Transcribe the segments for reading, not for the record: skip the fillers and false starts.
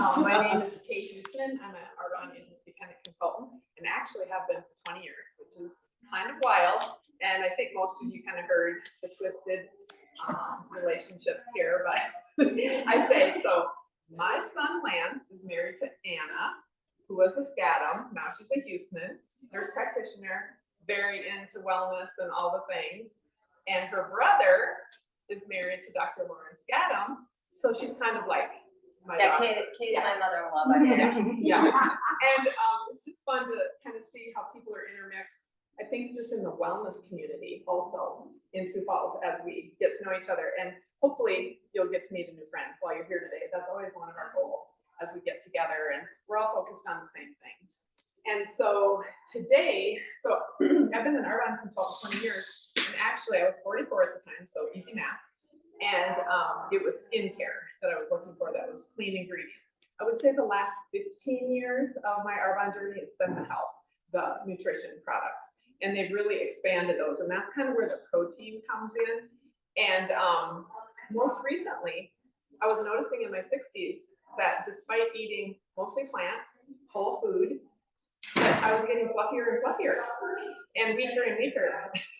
My name is Kate Houston. I'm an Arbonne independent consultant and actually have been for 20 years, which is kind of wild. And I think most of you kind of heard the twisted relationships here, but I say so. My son Lance is married to Anna, who was a Skattum. Now she's a Houston nurse practitioner, very into wellness and all the things. And her brother is married to Dr. Lauren Skattum. So she's kind of like my daughter. Kay's my mother-in-law by marriage. Yeah. And it's just fun to kind of see how people are intermixed. I think just in the wellness community also in Sioux Falls as we get to know each other. And hopefully you'll get to meet a new friend while you're here today. That's always one of our goals as we get together, and we're all focused on the same things. And so today, I've been an Arbonne consultant 20 years, and actually I was 44 at the time, so easy math. And it was skincare that I was looking for, that was clean ingredients. I would say the last 15 years of my Arbonne journey, it's been the health, the nutrition products. And they've really expanded those. And that's kind of where the protein comes in. And most recently, I was noticing in my 60s that despite eating mostly plants, whole food, that I was getting fluffier and fluffier and weaker.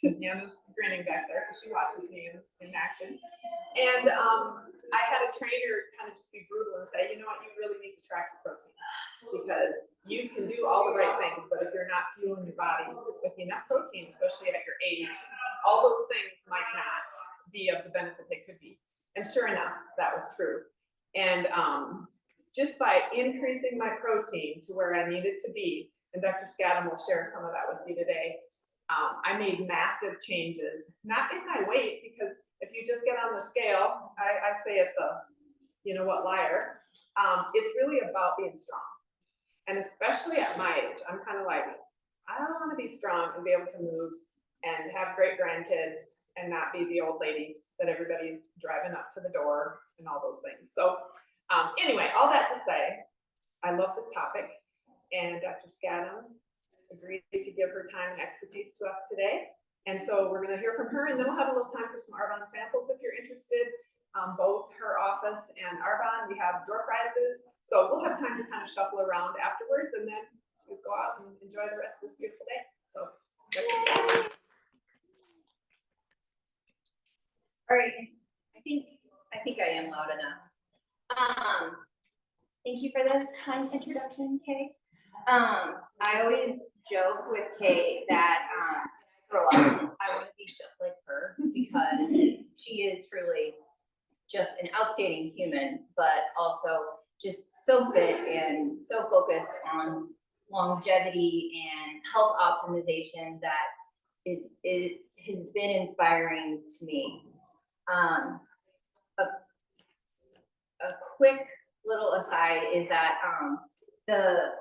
Anna's grinning back there because she watches me in action. And I had a trainer kind of just be brutal and say, you know what, you really need to track your protein, because you can do all the right things, but if you're not fueling your body with enough protein, especially at your age, all those things might not be of the benefit they could be. And sure enough, that was true. And just by increasing my protein to where I needed to be, and Dr. Skattum will share some of that with you today, I made massive changes, not in my weight, because if you just get on the scale, I say it's a, you know what, liar. It's really about being strong. And especially at my age, I'm kind of like, I don't want to be strong and be able to move and have great grandkids and not be the old lady that everybody's driving up to the door and all those things. So anyway, all that to say, I love this topic, and Dr. Skattum agreed to give her time and expertise to us today. And so we're going to hear from her, and then we'll have a little time for some Arbonne samples if you're interested. Both her office and Arbonne, we have door prizes. So we'll have time to kind of shuffle around afterwards, and then we'll go out and enjoy the rest of this beautiful day. So. All right, I think I am loud enough. Thank you for the kind introduction, Kay. I always joke with Kay that when I grow up, I want to be just like her, because she is truly just an outstanding human, but also just so fit and so focused on longevity and health optimization that it has been inspiring to me. A quick little aside is that the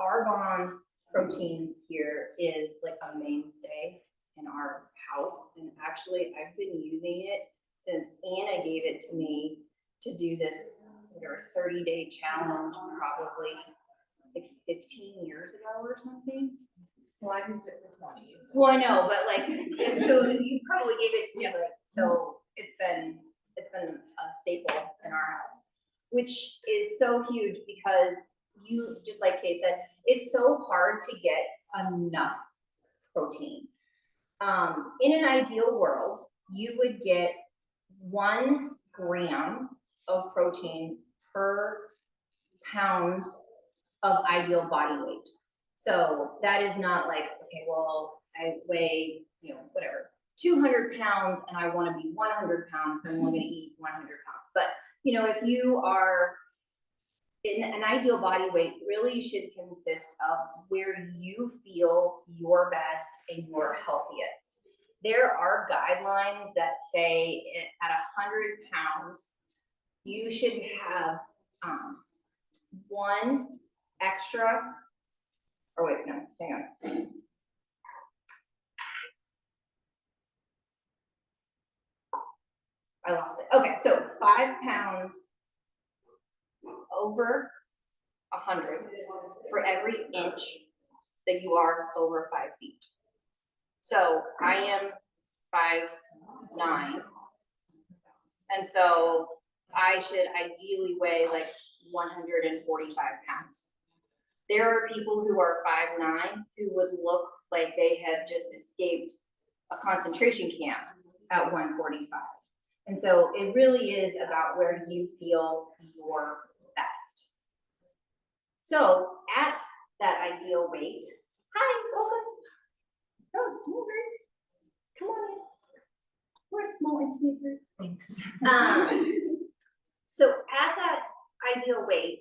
Arbonne protein here is like a mainstay in our house, and actually I've been using it since Anna gave it to me to do this 30-day challenge, probably like 15 years ago or something. Well, I used it for 20 years. Well, I know, but like, so you probably gave it to me, like, so it's been a staple in our house, which is so huge because you, just like Kay said, it's so hard to get enough protein. In an ideal world, you would get 1 gram of protein per pound of ideal body weight. So that is not like, okay, well, I weigh, whatever, 200 pounds and I want to be 100 pounds and I'm only going to eat 100 pounds. But, if you are in an ideal body weight, really should consist of where you feel your best and your healthiest. There are guidelines that say at 100 pounds, you should have 1 extra, or wait, no, hang on. I lost it. Okay, so 5 pounds over 100 for every inch that you are over 5 feet. So I am 5'9", and so I should ideally weigh like 145 pounds. There are people who are 5'9" who would look like they have just escaped a concentration camp at 145. And so it really is about where you feel your best. So at that ideal weight, hi, focus. Oh, come over. Come on in. We're a small intimate group. Thanks. So at that ideal weight,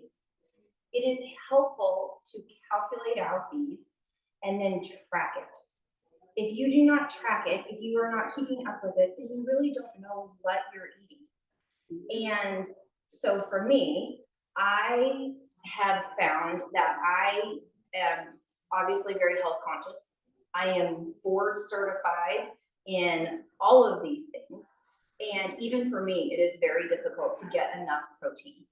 it is helpful to calculate out these and then track it. If you do not track it, if you are not keeping up with it, then you really don't know what you're eating. And so for me, I have found that I am obviously very health conscious. I am board certified in all of these things. And even for me, it is very difficult to get enough protein.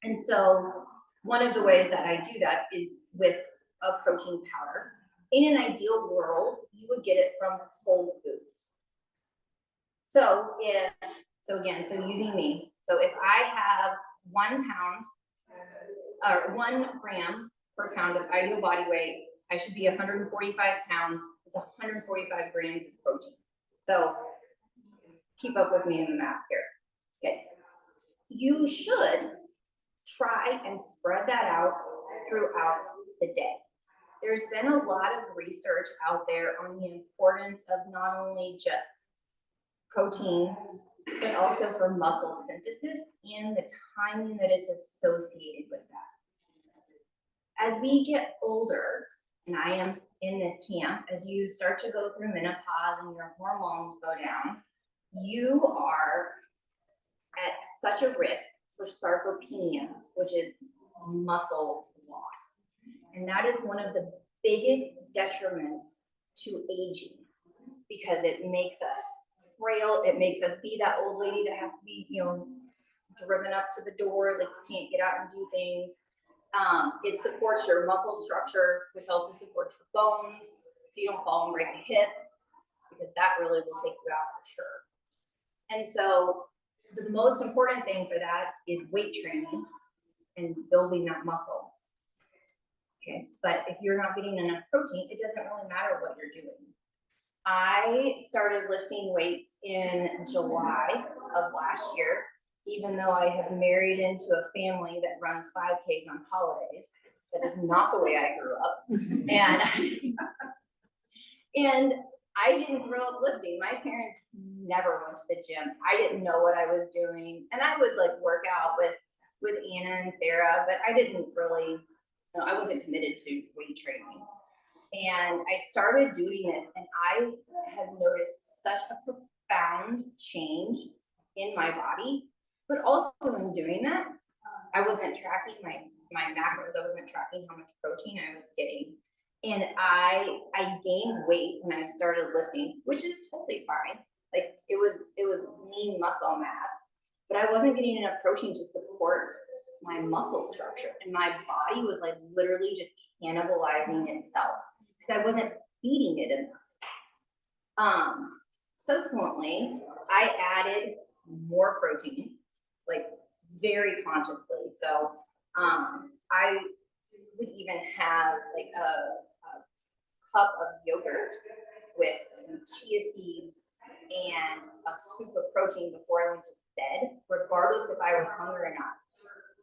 And so one of the ways that I do that is with a protein powder. In an ideal world, you would get it from whole foods. So using me, so if I have 1 pound or 1 gram per pound of ideal body weight, I should be 145 pounds. It's 145 grams of protein. So keep up with me in the math here. Okay. You should try and spread that out throughout the day. There's been a lot of research out there on the importance of not only just protein, but also for muscle synthesis and the timing that it's associated with that. As we get older, and I am in this camp, as you start to go through menopause and your hormones go down, you are at such a risk for sarcopenia, which is muscle loss. And that is one of the biggest detriments to aging because it makes us frail. It makes us be that old lady that has to be, driven up to the door, like you can't get out and do things. It supports your muscle structure, which also supports your bones, so you don't fall and break a hip, because that really will take you out for sure. And so the most important thing for that is weight training and building that muscle. Okay, but if you're not getting enough protein, it doesn't really matter what you're doing. I started lifting weights in July of last year, even though I have married into a family that runs 5Ks on holidays. That is not the way I grew up. And I didn't grow up lifting. My parents never went to the gym. I didn't know what I was doing. And I would work out with Anna and Sarah, but I didn't really, I wasn't committed to weight training. And I started doing this, and I have noticed such a profound change in my body. But also in doing that, I wasn't tracking my macros. I wasn't tracking how much protein I was getting. And I gained weight when I started lifting, which is totally fine. It was lean muscle mass, but I wasn't getting enough protein to support my muscle structure. And my body was literally just cannibalizing itself because I wasn't feeding it enough. Subsequently, I added more protein, very consciously. So I would even have a cup of yogurt with some chia seeds and a scoop of protein before I went to bed, regardless if I was hungry or not.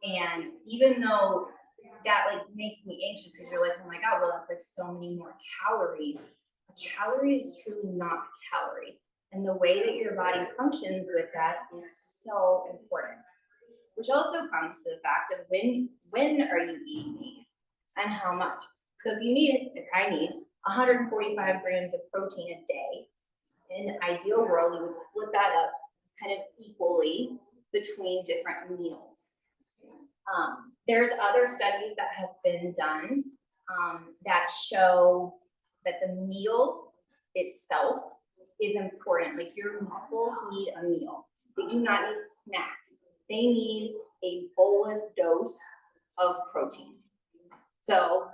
And even though that makes me anxious, because you're oh my God, well, that's so many more calories. A calorie is truly not a calorie. And the way that your body functions with that is so important. Which also comes to the fact of when are you eating these and how much. So if I need 145 grams of protein a day, in an ideal world, you would split that up kind of equally between different meals. There's other studies that have been done that show that the meal itself is important. Your muscles need a meal. They do not need snacks. They need a bolus dose of protein. So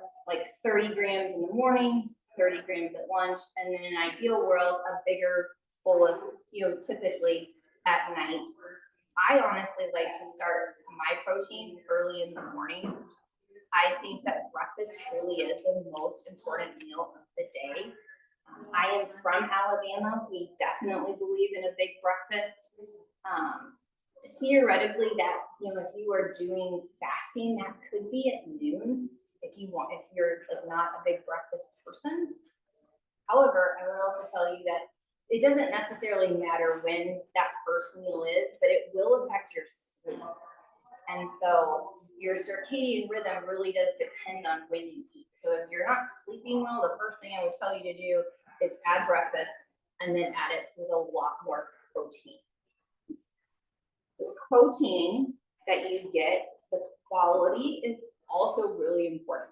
30 grams in the morning, 30 grams at lunch, and then in an ideal world, a bigger bolus, typically at night. I honestly like to start my protein early in the morning. I think that breakfast truly is the most important meal of the day. I am from Alabama. We definitely believe in a big breakfast. Theoretically, that, you know, if you are doing fasting, that could be at noon if you're like not a big breakfast person. However, I would also tell you that it doesn't necessarily matter when that first meal is, but it will affect your sleep. And so your circadian rhythm really does depend on when you eat. So if you're not sleeping well, the first thing I would tell you to do is add breakfast and then add it with a lot more protein. The protein that you get, the quality is also really important.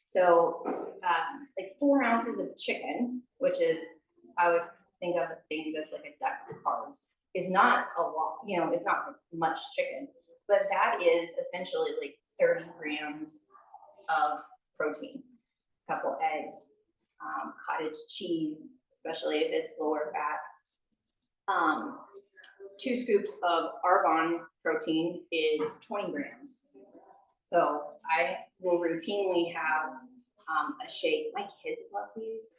So like 4 ounces of chicken, which is, I always think of things as like a deck of cards, is not a lot, you know, it's not much chicken, but that is essentially like 30 grams of protein, a couple eggs, cottage cheese, especially if it's lower fat. 2 scoops of argan protein is 20 grams. So I will routinely have a shake. My kids love these.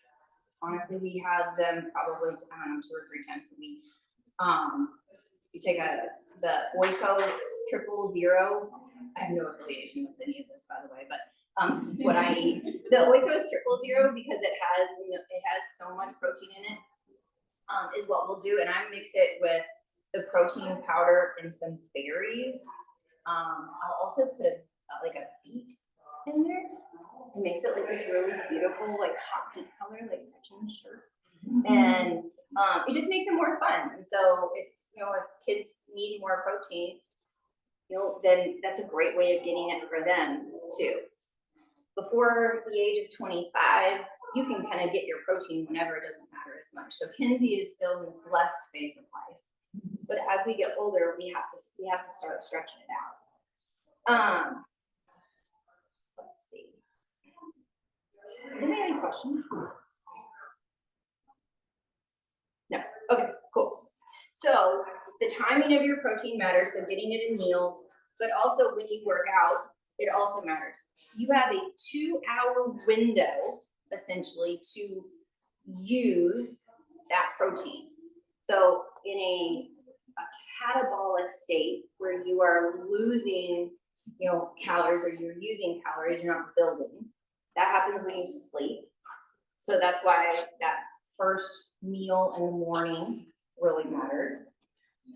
Honestly, we have them probably 2 or 3 times a week. You take the Oikos 000. I have no affiliation with any of this, by the way, but this is what I eat. The Oikos 000, because it has so much protein in it, is what we'll do. And I mix it with the protein powder and some berries. I'll also put like a beet in there. It makes it like this really beautiful, like hot pink color, like Gretchen's shirt. And it just makes it more fun. And so if kids need more protein, then that's a great way of getting it for them too. Before the age of 25, you can kind of get your protein whenever, it doesn't matter as much. So Kinsey is still in the blessed phase of life. But as we get older, we have to start stretching it out. Let's see. Anybody have any questions? No. Okay, cool. So the timing of your protein matters, so getting it in meals, but also when you work out, it also matters. You have a 2-hour window essentially to use that protein. So in a catabolic state where you are losing, calories, or you're using calories, you're not building. That happens when you sleep. So that's why that first meal in the morning really matters.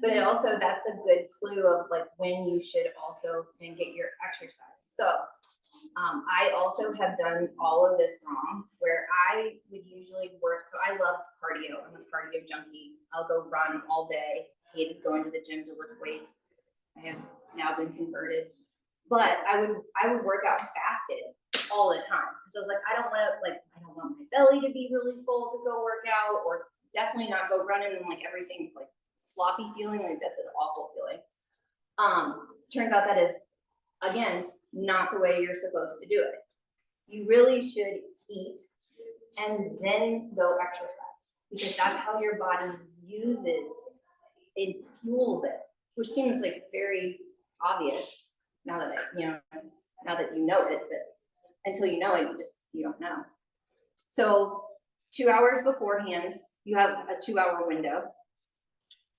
But it also, that's a good clue of like when you should also then get your exercise. So I also have done all of this wrong, where I would usually work. So I loved cardio. I'm a cardio junkie. I'll go run all day. Hated going to the gym to lift weights. I have now been converted. But I would work out fasted all the time, because I was like, I don't want my belly to be really full to go work out, or definitely not go running and like everything's like sloppy feeling. Like that's an awful feeling. Turns out that is, again, not the way you're supposed to do it. You really should eat and then go exercise, because that's how your body uses and fuels it, which seems like very obvious now that you know it, but until you know it, you don't know. So 2 hours beforehand, you have a 2-hour window.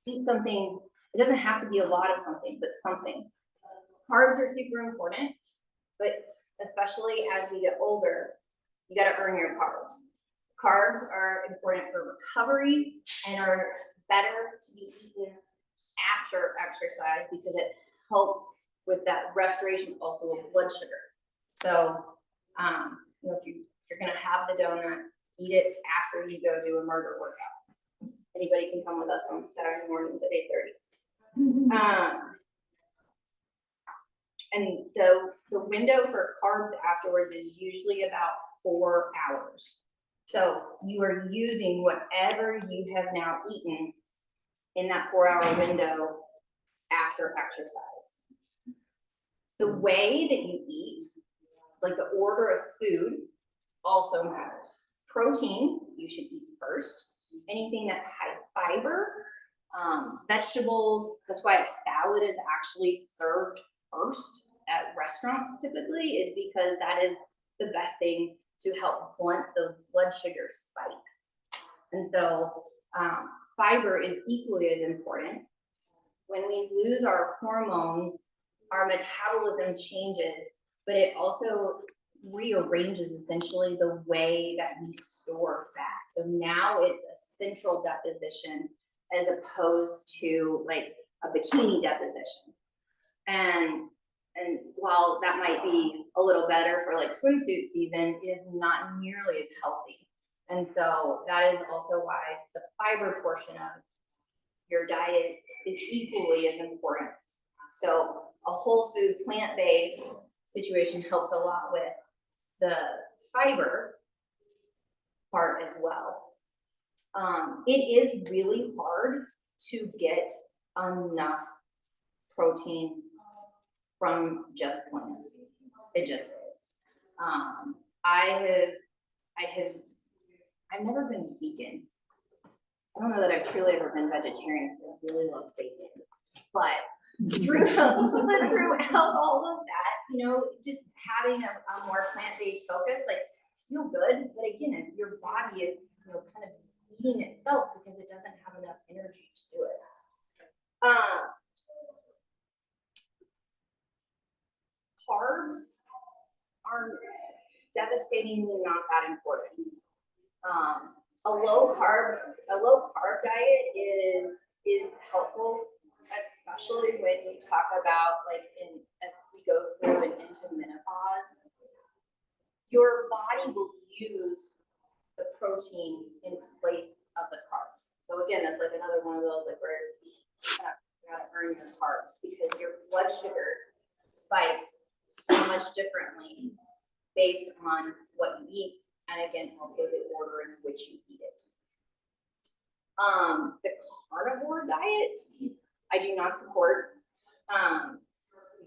Eat something. It doesn't have to be a lot of something, but something. Carbs are super important, but especially as we get older, you got to earn your carbs. Carbs are important for recovery and are better to be eaten after exercise, because it helps with that restoration also of blood sugar. So, if you're going to have the donut, eat it after you go do a murder workout. Anybody can come with us on Saturday mornings at 8:30. And the window for carbs afterwards is usually about 4 hours. So you are using whatever you have now eaten in that 4-hour window after exercise. The way that you eat, like the order of food, also matters. Protein, you should eat first. Anything that's high fiber, vegetables. That's why a salad is actually served first at restaurants typically, is because that is the best thing to help blunt those blood sugar spikes. And so fiber is equally as important. When we lose our hormones, our metabolism changes, but it also rearranges essentially the way that we store fat. So now it's a central deposition as opposed to like a bikini deposition. And while that might be a little better for like swimsuit season, it is not nearly as healthy. And so that is also why the fiber portion of your diet is equally as important. So a whole food plant-based situation helps a lot with the fiber part as well. It is really hard to get enough protein from just plants. It just is. I've never been vegan. I don't know that I've truly ever been vegetarian, so I really love bacon. But throughout all of that, you know, just having a more plant-based focus, like feel good, but again, your body is, you know, kind of eating itself because it doesn't have enough energy to do it. Carbs are devastatingly not that important. A low carb diet is helpful, especially when you talk about like as we go through and into menopause. Your body will use the protein in place of the carbs. So again, that's like another one of those like where you gotta earn your carbs because your blood sugar spikes so much differently based on what you eat, and again, also the order in which you eat it. The carnivore diet, I do not support.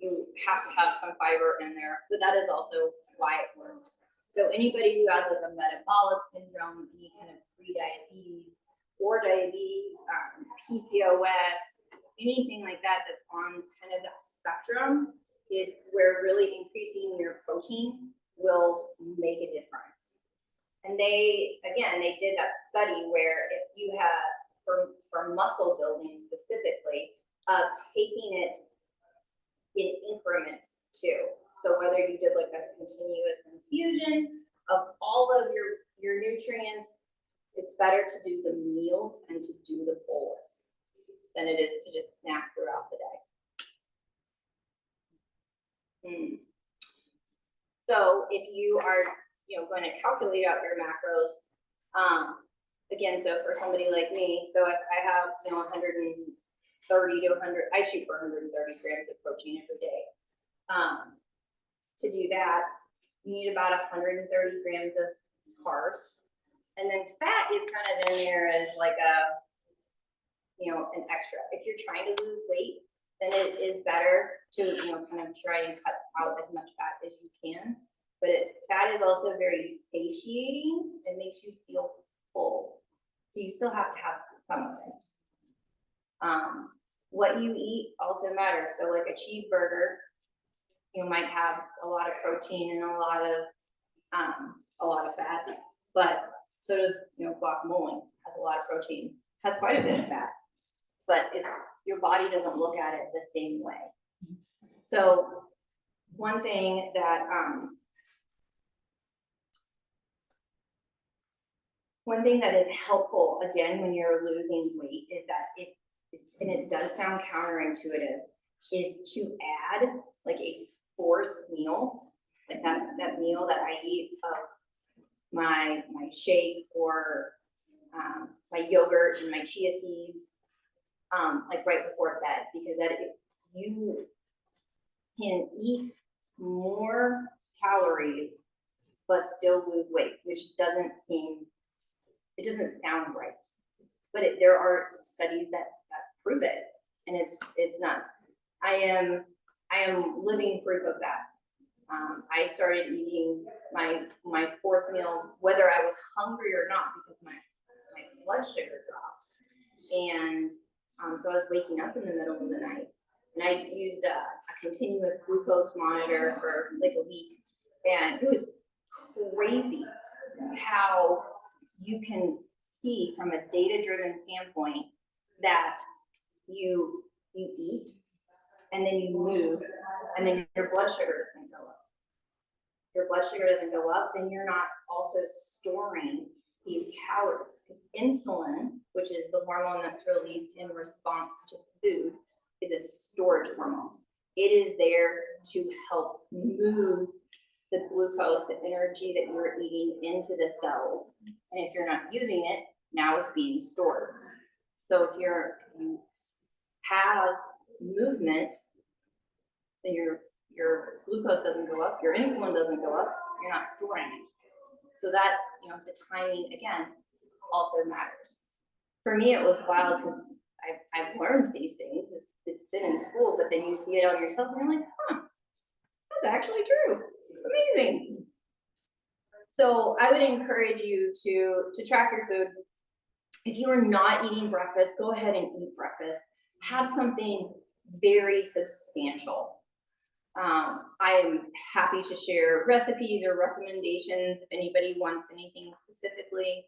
You have to have some fiber in there, but that is also why it works. So anybody who has like a metabolic syndrome, any kind of pre-diabetes or diabetes, PCOS, anything like that that's on kind of that spectrum is where really increasing your protein will make a difference. And they did that study where if you had, for muscle building specifically, taking it in increments too. So whether you did like a continuous infusion of all of your nutrients, it's better to do the meals and to do the bolus than it is to just snack throughout the day. So if you are, you know, going to calculate out your macros, again, so for somebody like me, so if I have, you know, 130 to 100, I shoot for 130 grams of protein every day. To do that, you need about 130 grams of carbs. And then fat is kind of in there as like a, you know, an extra. If you're trying to lose weight, then it is better to, you know, kind of try and cut out as much fat as you can. But fat is also very satiating. It makes you feel full. So you still have to have some of it. What you eat also matters. So like a cheeseburger, you might have a lot of protein and a lot of fat, but so does, you know, guacamole has a lot of protein, has quite a bit of fat, but your body doesn't look at it the same way. So one thing that is helpful again when you're losing weight is that and it does sound counterintuitive, is to add like a fourth meal, like that meal that I eat of my shake or my yogurt and my chia seeds, like right before bed, because that you can eat more calories but still lose weight, which doesn't sound right. But there are studies that prove it, and it's nuts. I am living proof of that. I started eating my fourth meal, whether I was hungry or not, because my blood sugar drops. And So I was waking up in the middle of the night, and I used a continuous glucose monitor for like a week, and it was crazy how you can see from a data-driven standpoint that you eat and then you move and then your blood sugar doesn't go up. Your blood sugar doesn't go up, then you're not also storing these calories, because insulin, which is the hormone that's released in response to food, is a storage hormone. It is there to help move the glucose, the energy that you're eating, into the cells. And if you're not using it, now it's being stored. So if you have movement, then your glucose doesn't go up, your insulin doesn't go up, you're not storing it. So that, the timing, again, also matters. For me, it was wild because I've learned these things. It's been in school, but then you see it on yourself and you're like, that's actually true. Amazing. So I would encourage you to track your food. If you are not eating breakfast, go ahead and eat breakfast. Have something very substantial. I am happy to share recipes or recommendations if anybody wants anything specifically.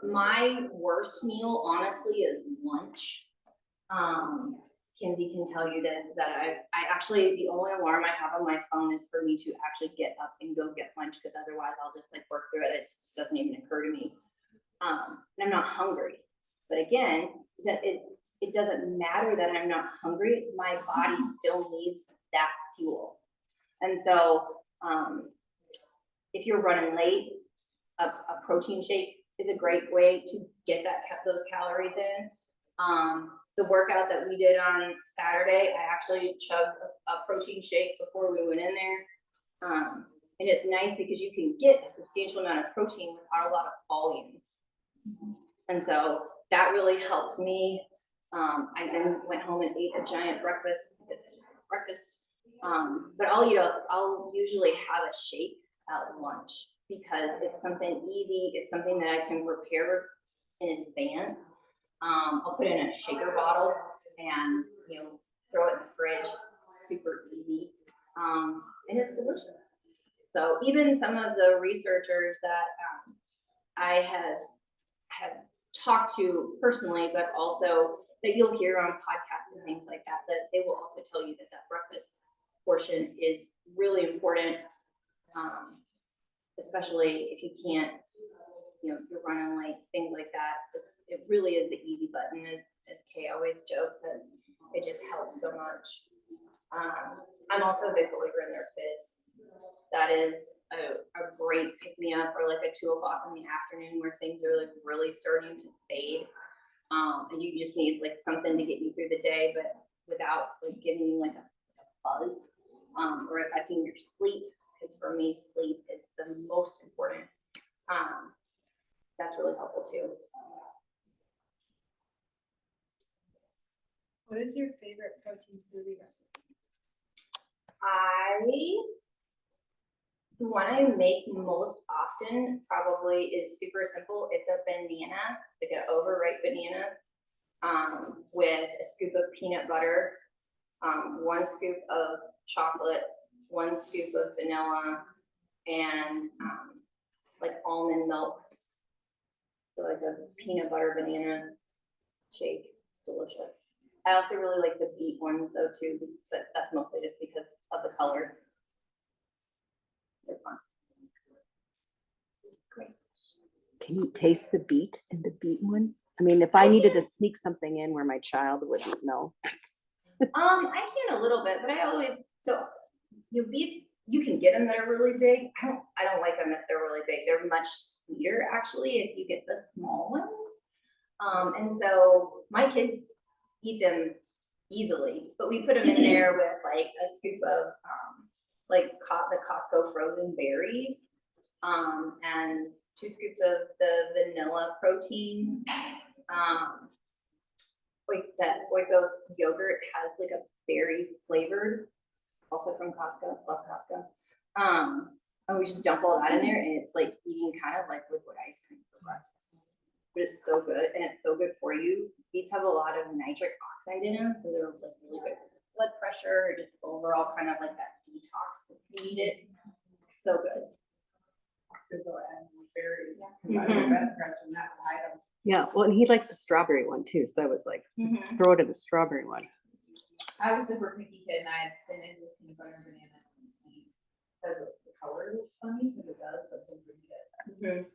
My worst meal, honestly, is lunch. Kenzie can tell you this, that I actually, the only alarm I have on my phone is for me to actually get up and go get lunch, because otherwise I'll just like work through it. It just doesn't even occur to me. And I'm not hungry. But again, it doesn't matter that I'm not hungry. My body still needs that fuel. And so if you're running late, a protein shake is a great way to get those calories in. The workout that we did on Saturday, I actually chugged a protein shake before we went in there. And it's nice because you can get a substantial amount of protein without a lot of volume. And so that really helped me. I then went home and ate a giant breakfast because I just ate breakfast. But I'll usually have a shake at lunch because it's something easy. It's something that I can prepare in advance. I'll put it in a shaker bottle and throw it in the fridge. Super easy, and it's delicious. So even some of the researchers that I have talked to personally, but also that you'll hear on podcasts and things like that, that they will also tell you that breakfast portion is really important, especially if you can't, you're running late, things like that. It really is the easy button, as Kay always jokes, and it just helps so much. I'm also a big believer in their fizz. That is a great pick-me-up, or like a 2 o'clock in the afternoon where things are like really starting to fade. And you just need like something to get you through the day, but without like giving you like a buzz, or affecting your sleep. Because for me, sleep is the most important. That's really helpful too. What is your favorite protein smoothie recipe? The one I make most often probably is super simple. It's a banana, like an overripe banana, with a scoop of peanut butter, 1 scoop of chocolate, 1 scoop of vanilla, and like almond milk. So like a peanut butter banana shake. It's delicious. I also really like the beet ones though too, but that's mostly just because of the color. They're fun. Great. Can you taste the beet in the beet one? I mean, if I needed to sneak something in where my child wouldn't know. I can a little bit, but I always, beets, you can get them that are really big. I don't like them if they're really big. They're much sweeter actually if you get the small ones. And so my kids eat them easily, but we put them in there with like a scoop of like the Costco frozen berries, and 2 scoops of the vanilla protein. That Oikos yogurt has like a berry flavored, also from Costco, love Costco. And we just dump all that in there, and it's like eating kind of like liquid ice cream for breakfast. but it's so good and it's so good for you. Beets have a lot of nitric oxide in them, so they're like really good for blood pressure, just overall kind of like that detox if you need it. So good. Could go add more berries. Mhm. Combine the red fresh and that item. Yeah, well, and he likes the strawberry one too, so I was like, throw it in the strawberry one. I was super picky kid and I had spinach with peanut butter and banana and tea. Because the color looks funny, because it does, but it's pretty good.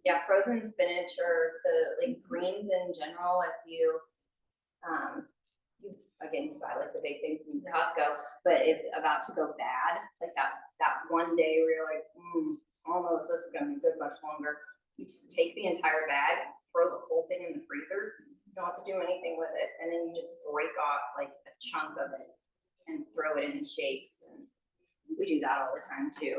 Yeah, frozen spinach or the like greens in general, if you, again, you buy like the big thing from Costco, but it's about to go bad, like that one day where you're like, almost this is gonna be good much longer. You just take the entire bag, throw the whole thing in the freezer, you don't have to do anything with it, and then you just break off like a chunk of it and throw it in shakes, and we do that all the time too.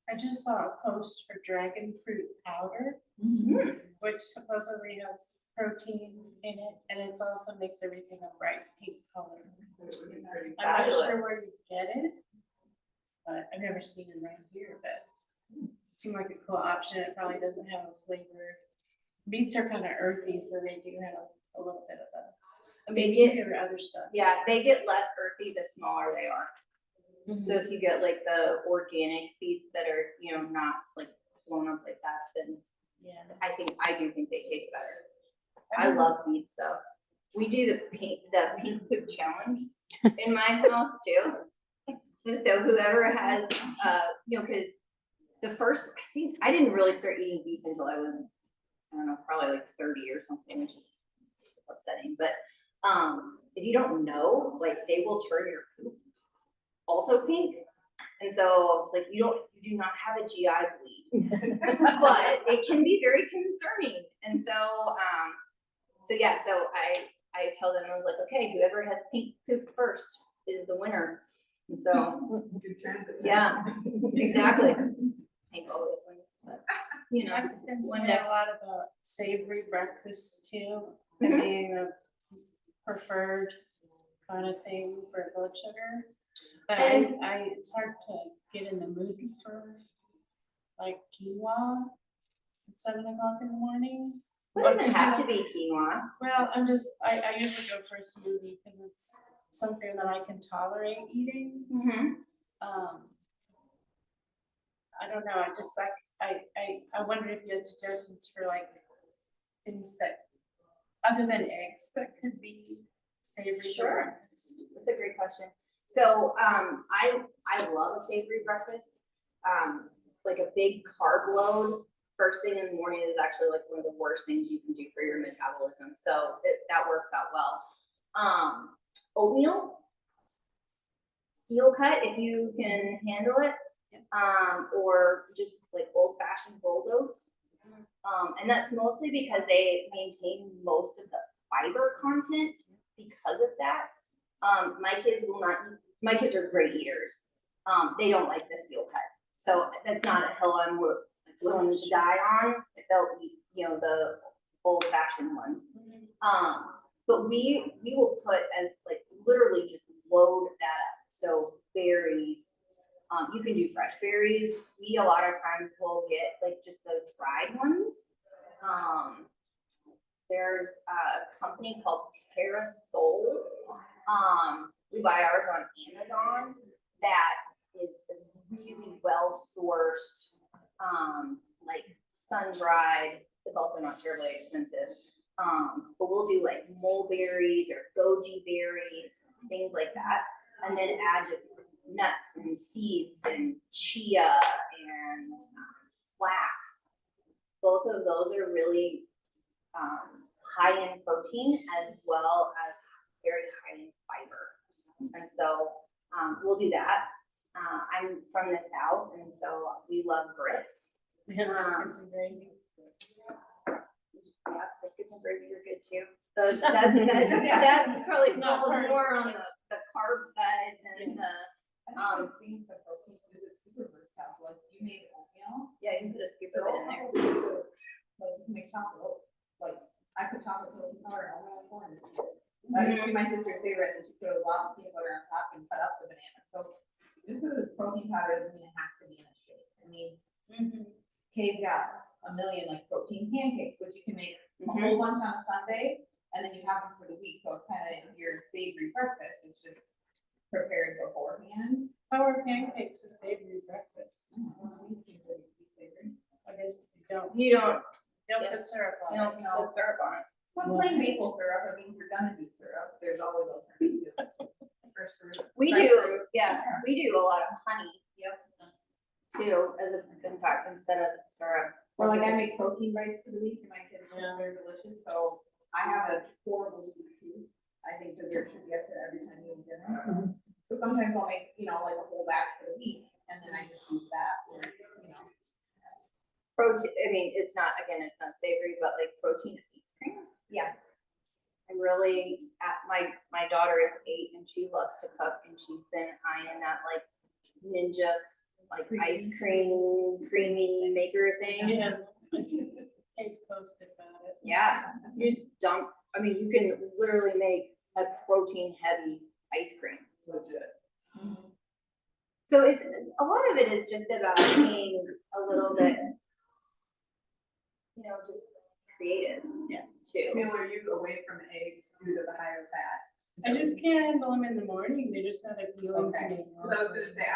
I just saw a post for dragon fruit powder, which supposedly has protein in it, and it's also makes everything a bright pink color. I'm not sure Fabulous. where you get it, but I've never seen it around here, but it seemed like a cool option. It probably doesn't have a flavor. Beets are kind of earthy, so they do have a little bit of a They maybe get- favorite other stuff. Yeah, they get less earthy the smaller they are. So if you get like the organic beets that are, not like blown up like that, then Yeah. I do think they taste better. I love beets though. We do the pink poop challenge in my house too. And so whoever has, cause the first, I think, I didn't really start eating beets until I was, I don't know, probably like 30 or something, which is upsetting. But if you don't know, like they will turn your poop also pink. And so it's like, you do not have a GI bleed, but it can be very concerning. And so, so I tell them, I was like, okay, whoever has pink poop first is the winner. And so, Good transit. yeah, exactly. Pink always wins, but I've been one seeing day. a lot about savory breakfast too, and being a preferred kind of thing for blood sugar. But And- it's hard to get in the mood for like quinoa at 7 o'clock in the morning. It Or doesn't to have do- to be quinoa. Well, I usually go for a smoothie because it's something that I can tolerate eating. I don't know, I just like, I wonder if you had suggestions for like things that, other than eggs, that could be savory for Sure. breakfast. That's a great question. So, I love a savory breakfast. Like a big carb load first thing in the morning is actually like one of the worst things you can do for your metabolism. So that works out well. Oatmeal, steel cut if you can handle it, or just like old fashioned rolled oats. And that's mostly because they maintain most of the fiber content because of that. My kids will not eat, my kids are great eaters. They don't like the steel cut. So that's not a hill I'm willing to die on. They'll eat, the old fashioned ones. But we will put as like literally just load that up. So berries, you can do fresh berries. We a lot of times will get like just the dried ones. There's a company called Terra Soul. We buy ours on Amazon. That is really well sourced, like sun dried. It's also not terribly expensive. But we'll do like mulberries or goji berries, things like that, and then add just nuts and seeds and chia and flax. Both of those are really high in protein as well as very high in fiber. And so we'll do that. I'm from the South, and so we love grits. And biscuits and gravy. Yeah, biscuits and gravy are good too. That probably It's not falls part of more on grits. the carb side than the, I think the beans are protein food, it's super versatile, so like you made oatmeal. yeah, you can put a scoop of it in there. Like you can make chocolate oat, like I put chocolate protein powder in oatmeal before and it's good. That used to be my sister's favorite, and she put a lot of peanut butter on top and cut up the banana, so just because it's protein powder doesn't mean it has to be in a shake. I mean, Kay's got a million like protein pancakes, which you can make a Mhm. whole bunch on a Sunday, and then you have them for the week, so it's kind of your savory breakfast, it's just prepared beforehand. How are pancakes a savory breakfast? We seem to be savory. I guess you don't Yeah. put syrup on You it. don't put syrup on it. Well, plain maple syrup, I mean, if you're gonna do syrup, there's always alternatives. Fresh fruit. We Fresh do, fruit. yeah, we do a lot of honey, too, as a, in fact, instead of syrup. Or like I make protein bites for the week and my kids think Yeah. they're delicious, so I have a horrible sweet tooth. I think dessert should be up there every time you eat dinner. So sometimes I'll make, like a whole batch for the week and then I just use that for, Protein, I mean, it's not savory, but like protein ice cream. Yeah. I really, my daughter is 8 and she loves to cook and she's been eyeing that like ninja, like ice cream, creamy maker thing. Yeah, it's case posted about it. Yeah, you just dump, I mean, you can literally make a protein heavy ice cream. legit. So it's a lot of it is just about being a little bit, just creative. Yeah. Too. Camille, are you away from eggs due to the higher fat? I just can't handle them in the morning. They just not appealing to Okay. me. Because I was gonna say,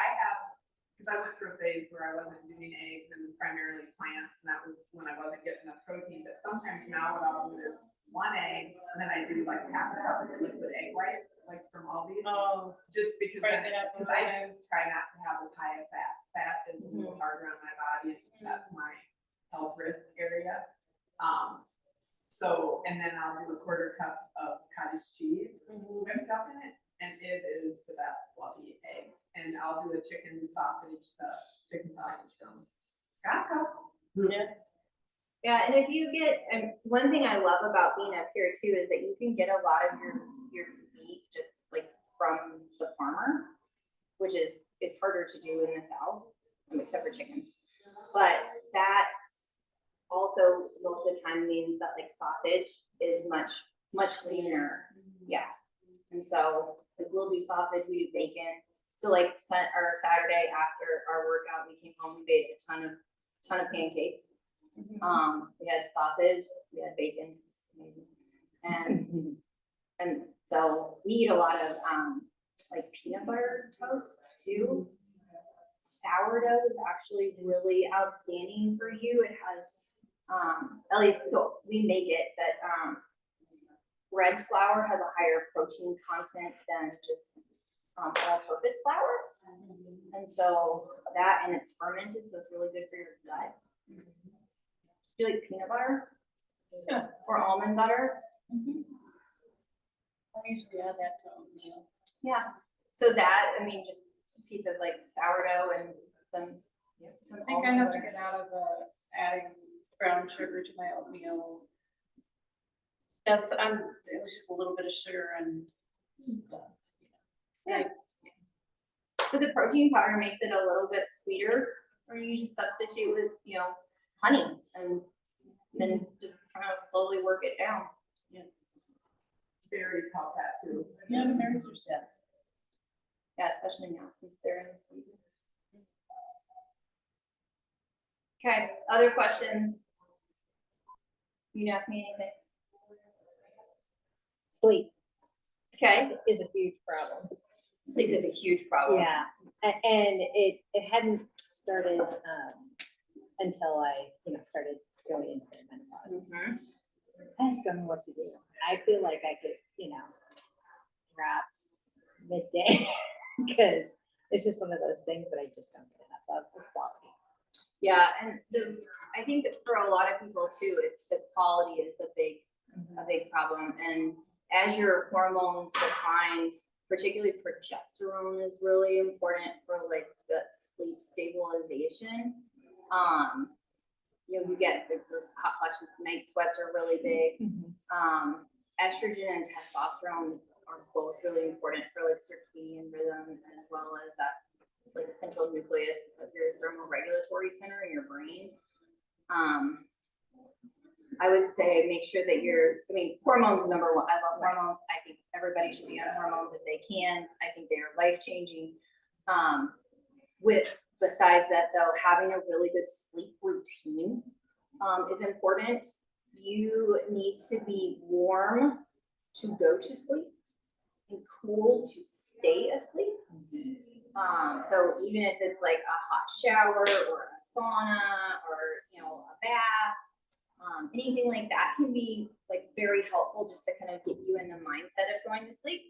because I went through a phase where I wasn't doing eggs and primarily plants, and that was when I wasn't getting enough protein, but sometimes now what I'll do is one egg, and then I do like half a cup of liquid egg whites, like from Aldi's. Oh, Just because, break it up. because I do try not to have as high a fat. Fat is a little harder on my body, and that's my health risk area. So, and then I'll do a quarter cup of cottage cheese whipped up in it, and it is the best fluffy eggs. And I'll do a chicken sausage from Costco. Yeah. Yeah, and if you get, and one thing I love about being up here too is that you can get a lot of your meat just like from the farmer, which is, it's harder to do in the South, except for chickens. But that also most of the time means that like sausage is much leaner. Yeah. And so like, we'll do sausage, we do bacon. So like our Saturday after our workout, we came home, we made a ton of pancakes. We had sausage, we had bacon, and so we eat a lot of like peanut butter toast too. Sourdough is actually really outstanding for you. It has at least so we make it, but red flour has a higher protein content than just all-purpose flour, and so that, and it's fermented, so it's really good for your gut. Do you like peanut butter? Yeah. Or almond butter? I usually add that to oatmeal. Yeah. So that, I mean, just a piece of like sourdough and some I think I almond have to butter. get out of adding brown sugar to my oatmeal. It was just a little bit of sugar and stuff. Yeah. So the protein powder makes it a little bit sweeter, or you just substitute with, honey and then just kind of slowly work it down. Berries help that too. Yeah, the berries are sad. Yeah, especially now since they're in the season. Okay, other questions? You can ask me anything. Sleep Okay, is a huge problem. sleep is a huge problem. Yeah, and it hadn't started until I, started going into menopause. Mhm. I just don't know what to do. I feel like I could, wrap midday because it's just one of those things that I just don't get enough of with quality. Yeah, and I think that for a lot of people too, it's the quality is a big problem. And as your hormones decline, particularly progesterone is really important for like the sleep stabilization. You get those hot flashes, night sweats are really big. Estrogen and testosterone are both really important for like circadian rhythm, as well as that like central nucleus of your thermoregulatory center in your brain. I would say make sure that hormones number one. I love hormones. I think everybody should be on hormones if they can. I think they are life-changing. Besides that though, having a really good sleep routine is important. You need to be warm to go to sleep and cool to stay asleep. So even if it's like a hot shower or a sauna or, you know, a bath, anything like that can be like very helpful just to kind of get you in the mindset of going to sleep,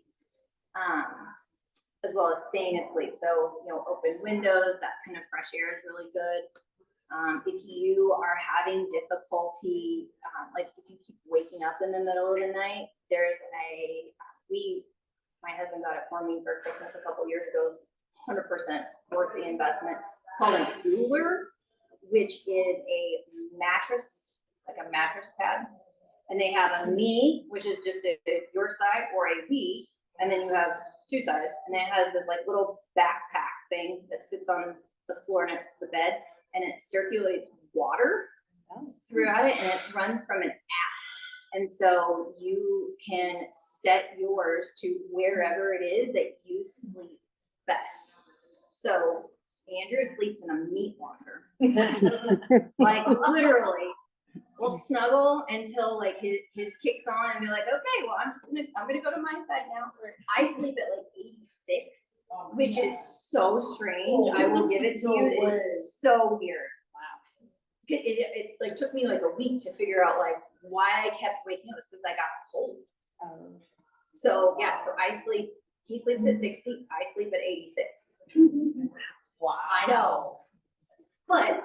as well as staying asleep. So, you know, open windows, that kind of fresh air is really good. If you are having difficulty, like if you keep waking up in the middle of the night, there's my husband got it for me for Christmas a couple years ago, 100% worth the investment. It's called an Uller, which is a mattress, like a mattress pad. And they have a me, which is just your side, or a we, and then you have two sides. And it has this like little backpack thing that sits on the floor next to the bed, and it circulates water throughout it, and it runs from an app. And so you can set yours to wherever it is that you sleep best. So Andrew sleeps in a meat locker. Like literally, we'll snuggle until like his kicks on and be like, okay, well I'm gonna go to my side now. I sleep at like 86, which is so strange. I will give it to you. It's so weird. Wow. It like took me like a week to figure out like why I kept waking up. It's because I got cold. So yeah, so he sleeps at 60, I sleep at 86. Wow. I know. But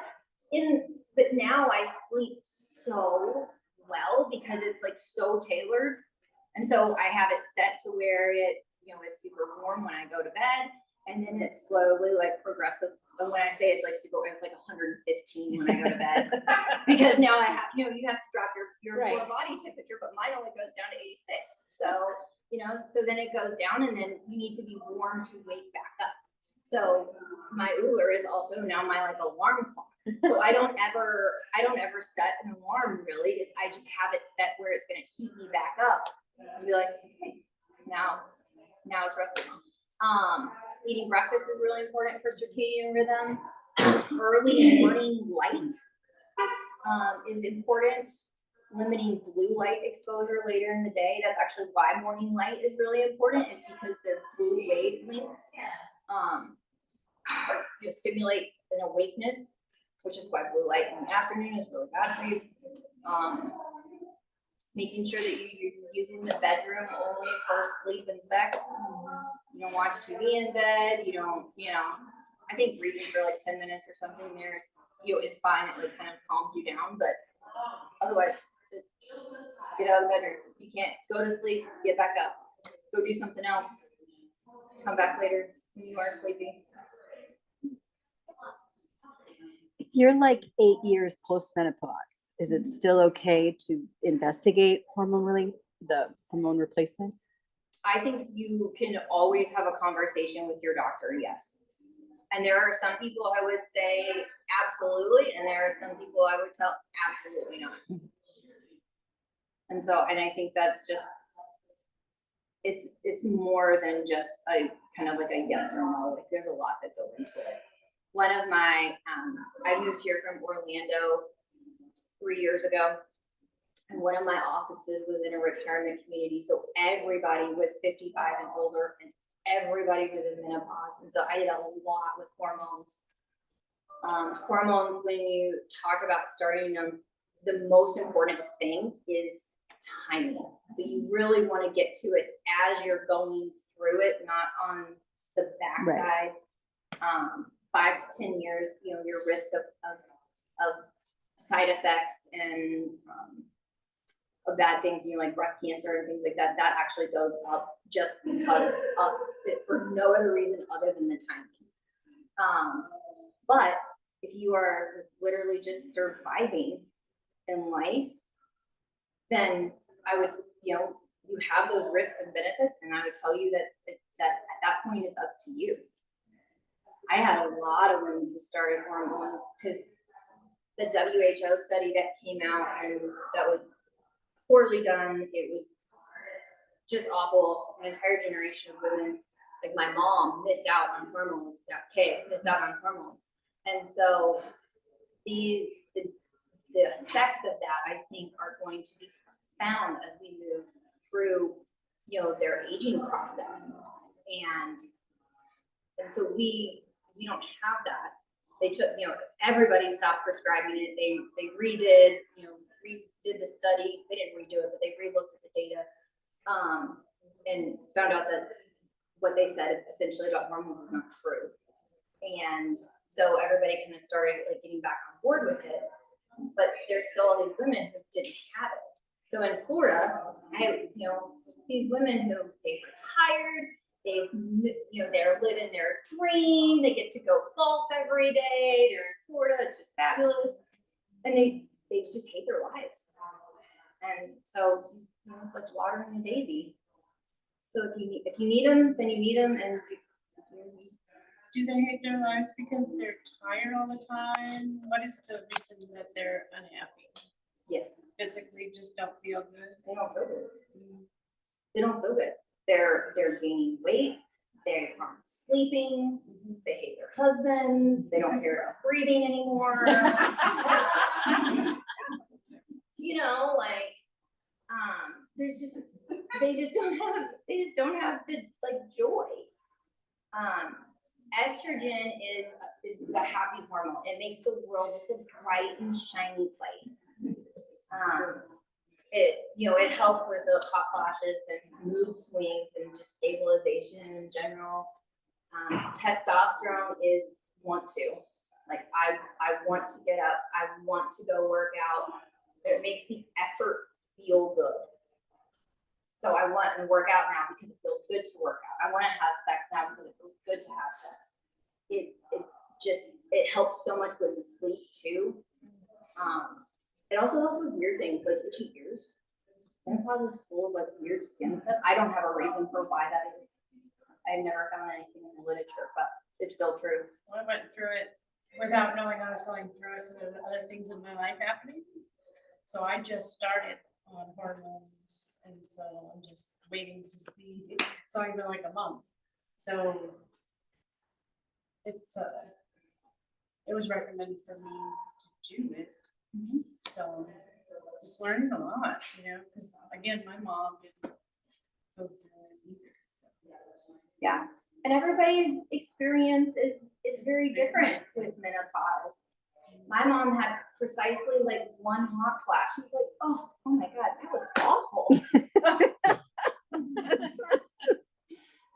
now I sleep so well because it's like so tailored. And so I have it set to where it, you know, is super warm when I go to bed, and then it's slowly like progressive. And when I say it's like super, it's like 115 when I go to bed, because now I have, you know, you have to drop your Right. core body temperature, but mine only goes down to 86. So, you know, so then it goes down, and then you need to be warm to wake back up. So my Uller is also now my like alarm clock. So I don't ever set an alarm really, is I just have it set where it's gonna keep me back up and be like, okay, now it's resting. Eating breakfast is really important for circadian rhythm. Early morning light is important. Limiting blue light exposure later in the day. That's actually why morning light is really important, is because the blue wavelengths stimulate an awakeness, which is why blue light in the afternoon is really bad for you. Making sure that you're using the bedroom only for sleep and sex. You don't watch TV in bed. You don't, you know, I think reading for like 10 minutes or something there is fine. It like kind of calms you down, but otherwise, get out of the bedroom. You can't go to sleep, get back up, go do something else, come back later when you are sleeping. If you're like 8 years post-menopause, is it still okay to investigate the hormone replacement? I think you can always have a conversation with your doctor, yes. And there are some people I would say absolutely, and there are some people I would tell absolutely not. And I think that's just, it's more than just a kind of like a yes or no. Like there's a lot that goes into it. One of my, I moved here from Orlando 3 years ago, and one of my offices was in a retirement community. So everybody was 55 and older, and everybody was in menopause. And so I did a lot with hormones. Hormones, when you talk about starting them, the most important thing is timing. So you really want to get to it as you're going through it, not on the backside. Right. 5 to 10 years, you know, your risk of side effects and of bad things, you know, like breast cancer and things like that, that actually goes up just because of it, for no other reason other than the timing. But if you are literally just surviving in life, then I would, you know, you have those risks and benefits, and I would tell you that at that point it's up to you. I had a lot of women who started hormones because the WHO study that came out, and that was poorly done. It was just awful. An entire generation of women, like my mom, missed out on hormones, missed out on hormones. And so the the effects of that, I think, are going to be found as we move through, you know, their aging process. And so we don't have that. They took, you know, everybody stopped prescribing it. They redid the study. They didn't redo it, but they re-looked at the data, and found out that what they said essentially about hormones is not true. And so everybody kind of started like getting back on board with it, but there's still all these women who didn't have it. So in Florida, I have, you know, these women who they've retired, they're living their dream, they get to go golf every day, they're in Florida, it's just fabulous. And they just hate their lives. And so, you know, it's like watering a daisy. So if you need them, then you need them, and Do they hate their lives because they're tired all the time? What is the reason that they're unhappy? yes, Physically just don't feel good? they don't feel good. They don't feel good. They're gaining weight. They aren't sleeping. They hate their husbands. They don't hear us breathing anymore. You know, like, they just don't have the like joy. Estrogen is the happy hormone. It makes the world just a bright and shiny place. It helps with the hot flashes and mood swings and just stabilization in general. Testosterone is want to. Like I want to get up. I want to go work out. It makes the effort feel good. So I want to work out now because it feels good to work out. I want to have sex now because it feels good to have sex. It helps so much with sleep too. It also helps with weird things like itchy ears. Menopause is full of like weird skin stuff. I don't have a reason for why that is. I've never found anything in the literature, but it's still true. Well, I went through it without knowing I was going through it, with other things in my life happening. So I just started on hormones, and so I'm just waiting to see. It's only been like a month, so it was recommended for me to do it. So just learning a lot, you know, because again, my mom didn't go through it either. So. Yeah, and everybody's experience is very different with menopause. My mom had precisely like one hot flash. She was like, oh my God, that was awful.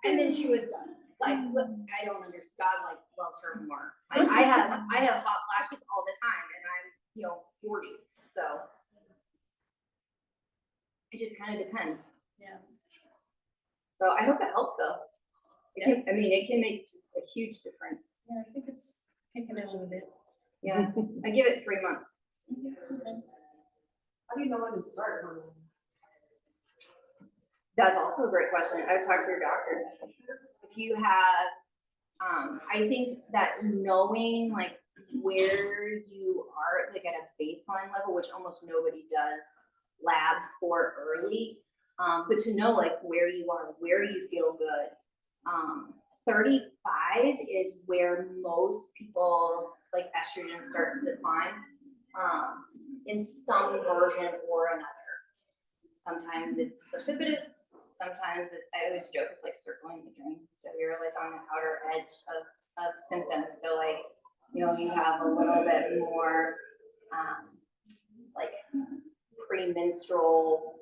And then she was done. Like, I don't understand. God like loves her more. I have hot flashes all the time, and I'm 40. So it just kind of depends. Yeah. So I hope it helps though. It can make a huge difference. Yeah, I think it's taken a little bit. Yeah, I give it 3 months. How do you know when to start hormones? That's also a great question. I would talk to your doctor. If you have, I think that knowing like where you are, like at a baseline level, which almost nobody does labs for early, but to know like where you are, where you feel good. 35 is where most people's like estrogen starts to decline, in some version or another. Sometimes it's precipitous, sometimes I always joke, it's like circling the drain. So you're like on the outer edge of symptoms. So like, you have a little bit more like premenstrual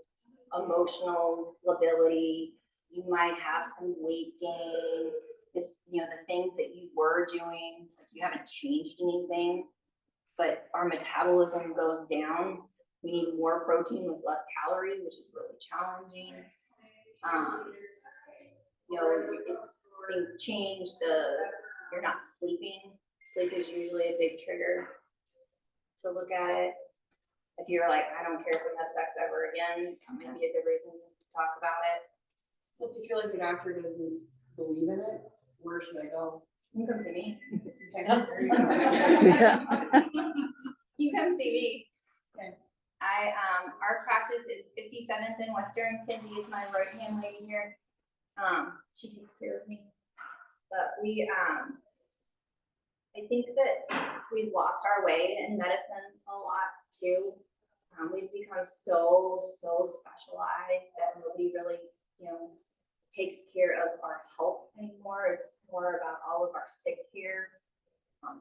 emotional lability. You might have some weight gain. It's, the things that you were doing, like you haven't changed anything, but our metabolism goes down. We need more protein with less calories, which is really challenging. Things change, you're not sleeping. Sleep is usually a big trigger to look at it. If you're like, I don't care if we have sex ever again, that might be a good reason to talk about it. So if you feel like the doctor doesn't believe in it, where should I go? You can come see me. Okay, there you go. You come see me. Okay. Our practice is 57th and Western. Kinsey is my right-hand lady here. She takes care of me. But I think that we've lost our way in medicine a lot too. We've become so specialized that nobody really, takes care of our health anymore. It's more about all of our sick care.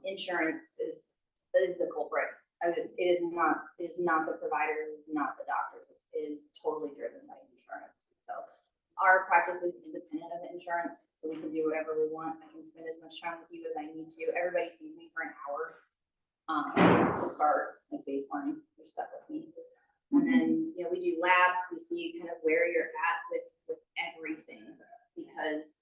Insurance is the culprit. It is not the providers, it is not the doctors. It is totally driven by insurance. So our practice is independent of insurance, so we can do whatever we want. I can spend as much time with you as I need to. Everybody sees me for an hour to start, like baseline, you're stuck with me. And then, we do labs, we see kind of where you're at with everything, because,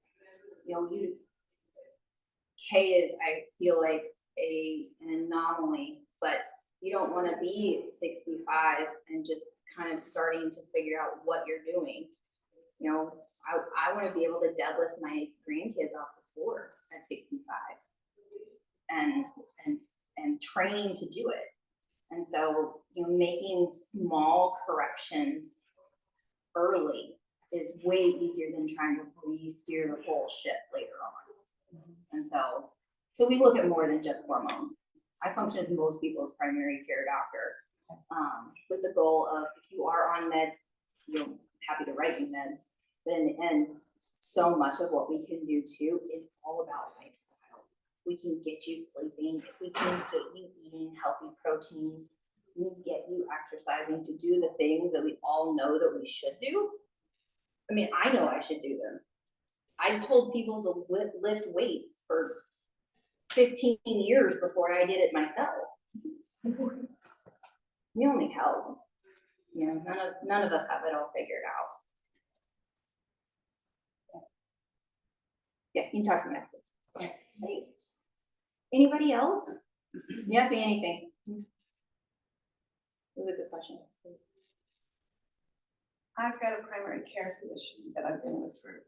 K is, I feel like, an anomaly, but you don't want to be 65 and just kind of starting to figure out what you're doing. I want to be able to deadlift my grandkids off the floor at 65 and training to do it. And so, making small corrections early is way easier than trying to re-steer the whole ship later on. And so we look at more than just hormones. I function as most people's primary care doctor, with the goal of, if you are on meds, happy to write you meds. But in the end, so much of what we can do too is all about lifestyle. We can get you sleeping, if we can get you eating healthy proteins, we can get you exercising to do the things that we all know that we should do. I mean, I know I should do them. I told people to lift weights for 15 years before I did it myself. We only help. None of us have it all figured out. Yeah, you can talk to me afterwards. Anybody else? You ask me anything. It was a good question. I've got a primary care physician that I've been with for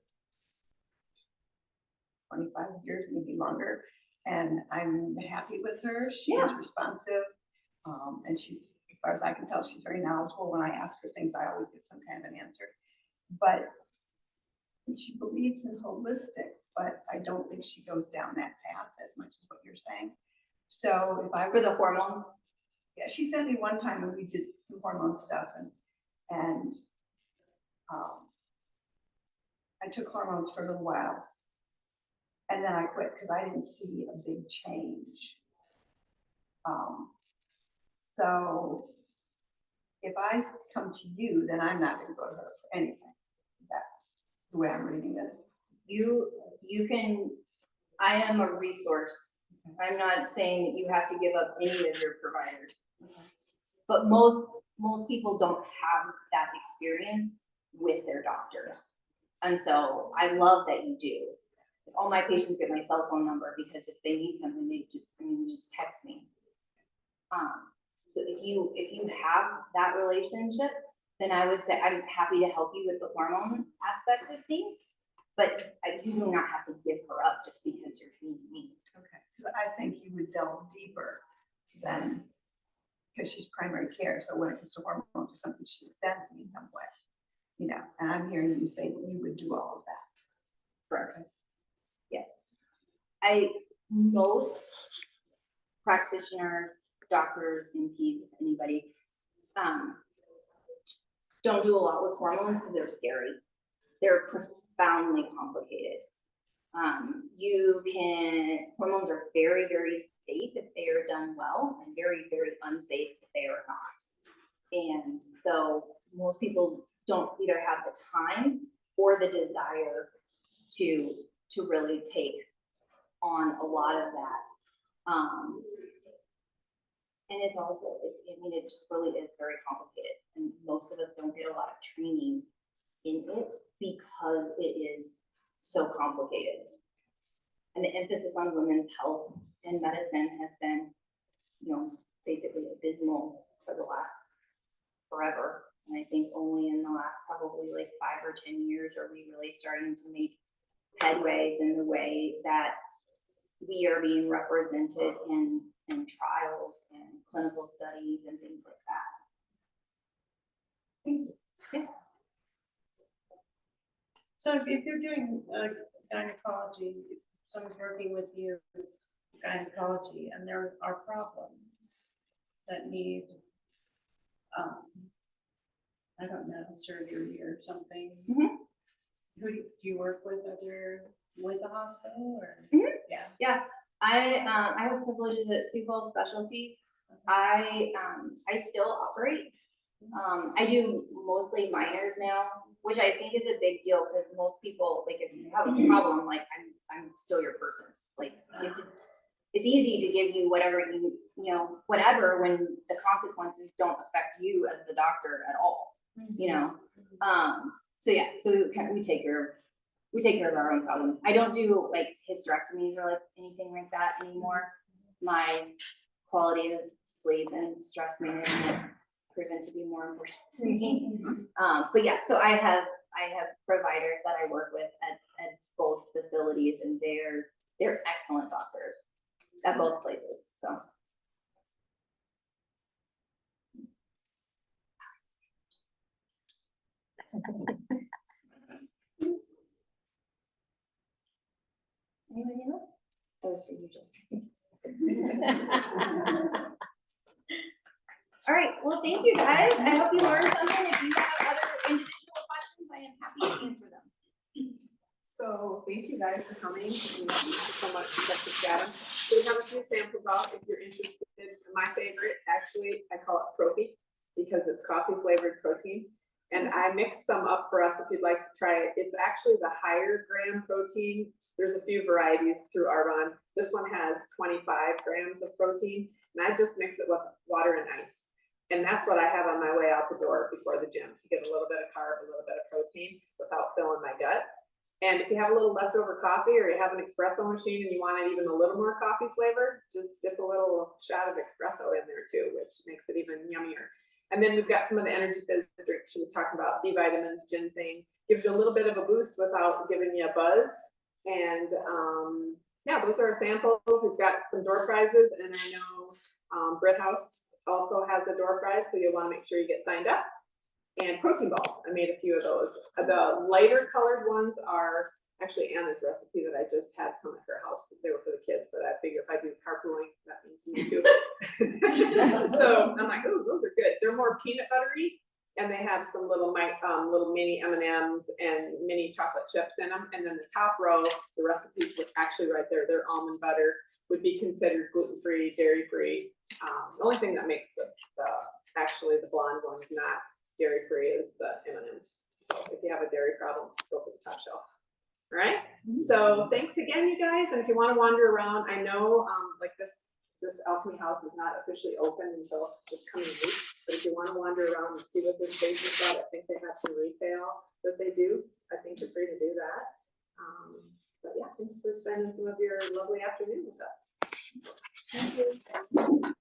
25 years, maybe longer, and I'm happy with her. She's responsive, and she's, as far as I can tell, she's very knowledgeable. When I ask her things, I always get some kind of an answer. But she believes in holistic, but I don't think she goes down that path as much as what you're saying. So if I For the hormones? Yeah, she sent me one time and we did some hormone stuff, and I took hormones for a little while, and then I quit because I didn't see a big change. So if I come to you, then I'm not going to go to her for anything. That's the way I'm reading this. You can, I am a resource. I'm not saying that you have to give up any of your providers. But most people don't have that experience with their doctors. And so I love that you do. All my patients get my cell phone number, because if they need something, they just text me. So if you have that relationship, then I would say I'm happy to help you with the hormone aspect of things. But you do not have to give her up just because you're seeing me. Okay, but I think you would delve deeper than, because she's primary care. So when it comes to hormones or something, she sends me somewhere, and I'm hearing you say that you would do all of that. Correct. Yes. Most practitioners, doctors, NPs, anybody, don't do a lot with hormones because they're scary. They're profoundly complicated. Hormones are very, very safe if they are done well, and very, very unsafe if they are not. And so most people don't either have the time or the desire to really take on a lot of that. And it's also, it just really is very complicated. And most of us don't get a lot of training in it because it is so complicated. And the emphasis on women's health and medicine has been, basically abysmal for the last forever. And I think only in the last probably like 5 or 10 years are we really starting to make headways in the way that we are being represented in trials and clinical studies and things like that. Yeah. So if you're doing gynecology, if someone's working with you, gynecology, and there are problems that need, I don't know, surgery or something. Mhm. Who do you work with with the hospital or? Mhm. Yeah. I have privileges at Sioux Falls Specialty. I still operate. I do mostly minors now, which I think is a big deal because most people, like, if you have a problem, like, I'm still your person. Like, it's easy to give you whatever whatever when the consequences don't affect you as the doctor at all. So yeah, so we take care of our own problems. I don't do like hysterectomies or like anything like that anymore. My quality of sleep and stress management has proven to be more important to me. But yeah, so I have providers that I work with at both facilities, and they're excellent doctors at both places. So. Anybody else? That was for you, Justin. All right, well, thank you guys. I hope you learned something. If you have other individual questions, I am happy to answer them. So thank you guys for coming. And thank you so much, Dr. Skattum. So we have a few samples out if you're interested. My favorite, actually, I call it Profi because it's coffee flavored protein. And I mixed some up for us if you'd like to try it. It's actually the higher gram protein. There's a few varieties through Arbonne. This one has 25 grams of protein, and I just mix it with water and ice. And that's what I have on my way out the door before the gym, to get a little bit of carb, a little bit of protein without filling my gut. And if you have a little leftover coffee or you have an espresso machine and you want it even a little more coffee flavor, just dip a little shot of espresso in there too, which makes it even yummier. And then we've got some of the Energy Fizz drink she was talking about, B vitamins, ginseng, gives you a little bit of a boost without giving you a buzz. And yeah, those are our samples. We've got some door prizes, and I know Brit House also has a door prize, so you'll want to make sure you get signed up. And protein balls, I made a few of those. The lighter colored ones are actually Anna's recipe that I just had some at her house. They were for the kids, but I figure if I do carpooling, that means me too. So I'm like, oh, those are good. They're more peanut buttery, and they have some little mini M&Ms and mini chocolate chips in them. And then the top row, the recipes were actually right there. Their almond butter would be considered gluten-free, dairy-free. The only thing that makes actually the blonde ones not dairy-free is the M&Ms. So if you have a dairy problem, go for the top shelf. All right. So thanks again, you guys. And if you want to wander around, I know like this Alchemy House is not officially open until this coming week. But if you want to wander around and see what this space is about, I think they have some retail that they do. I think you're free to do that. But yeah, thanks for spending some of your lovely afternoon with us. Thank you.